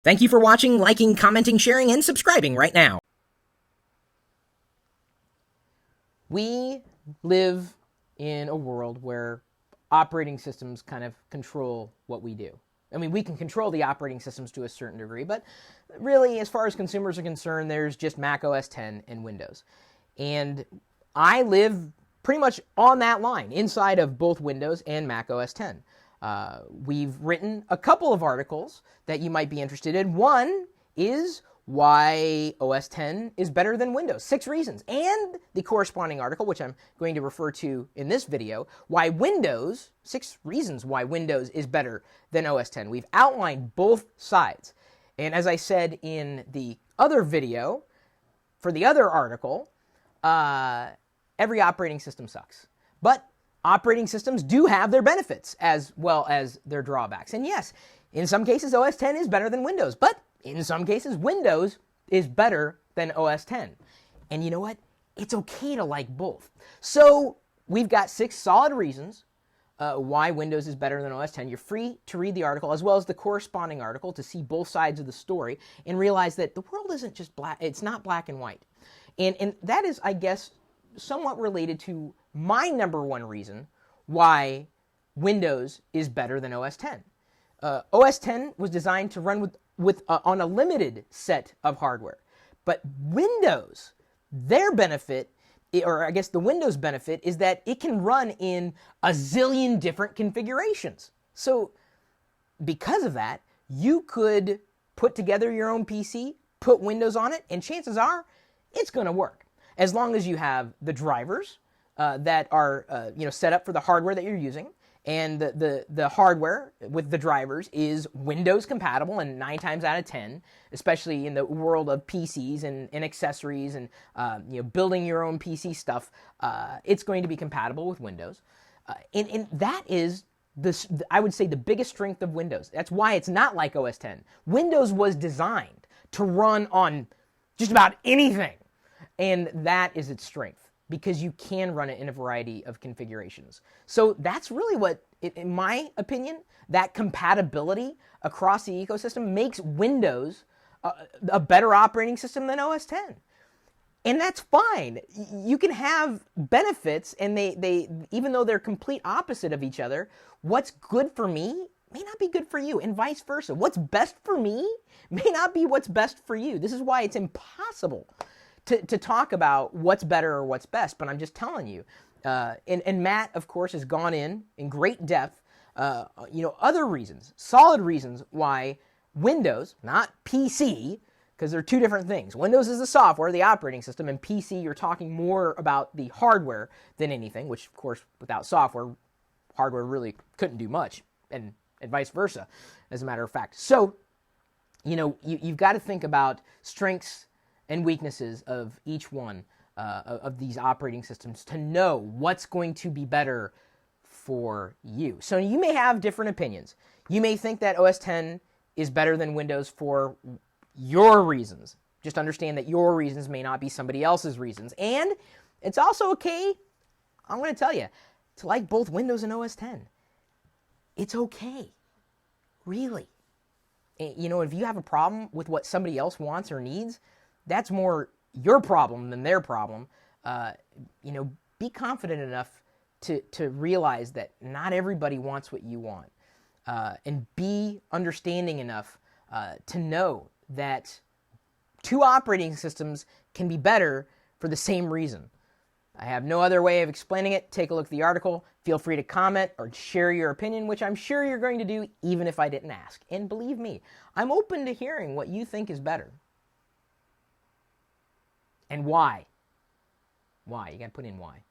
Thank you for watching, liking, commenting, sharing, and subscribing right now. We live in a world where operating systems kind of control what we do. I mean, we can control the operating systems to a certain degree, but really, as far as consumers are concerned, there's just Mac OS X and Windows. And I live pretty much on that line, inside of both Windows and Mac OS X. We've written a couple of articles that you might be interested in. One is why OS X is better than Windows, 6 reasons, and the corresponding article, which I'm going to refer to in this video, why Windows, 6 reasons why Windows is better than OS X. We've outlined both sides. And as I said in the other video, for the other article, every operating system sucks. But operating systems do have their benefits as well as their drawbacks. And yes, in some cases, OS X is better than Windows, but in some cases, Windows is better than OS X. And you know what? It's okay to like both. So we've got 6 solid reasons why Windows is better than OS X. You're free to read the article as well as the corresponding article to see both sides of the story and realize that the world isn't just black. It's not black and white. And that is, I guess, somewhat related to my number one reason why Windows is better than OS X. OS X was designed to run on a limited set of hardware. But Windows, their benefit, or I guess the Windows benefit, is that it can run in a zillion different configurations. So because of that, you could put together your own PC, put Windows on it, and chances are it's going to work. As long as you have the drivers that are set up for the hardware that you're using, and the hardware with the drivers is Windows compatible, and 9 times out of 10, especially in the world of PCs and accessories and building your own PC stuff, it's going to be compatible with Windows. And that is, I would say, the biggest strength of Windows. That's why it's not like OS X. Windows was designed to run on just about anything, and that is its strength, because you can run it in a variety of configurations. So that's really what, in my opinion, that compatibility across the ecosystem makes Windows a better operating system than OS X. And that's fine. You can have benefits, and they even though they're complete opposite of each other, what's good for me may not be good for you, and vice versa. What's best for me may not be what's best for you. This is why it's impossible to talk about what's better or what's best, but I'm just telling you. And Matt, of course, has gone in great depth, other reasons, solid reasons why Windows, not PC, because they're 2 different things. Windows is the software, the operating system, and PC, you're talking more about the hardware than anything, which, of course, without software, hardware really couldn't do much, and vice versa, as a matter of fact. So, you've got to think about strengths and weaknesses of each one of these operating systems to know what's going to be better for you. So you may have different opinions. You may think that OS X is better than Windows for your reasons. Just understand that your reasons may not be somebody else's reasons. And it's also okay, I'm going to tell you, to like both Windows and OS X. It's okay. Really. If you have a problem with what somebody else wants or needs, that's more your problem than their problem. Be confident enough to realize that not everybody wants what you want. And be understanding enough to know that 2 operating systems can be better for the same reason. I have no other way of explaining it. Take a look at the article. Feel free to comment or share your opinion, which I'm sure you're going to do even if I didn't ask. And believe me, I'm open to hearing what you think is better. And why? Why? You got to put in why.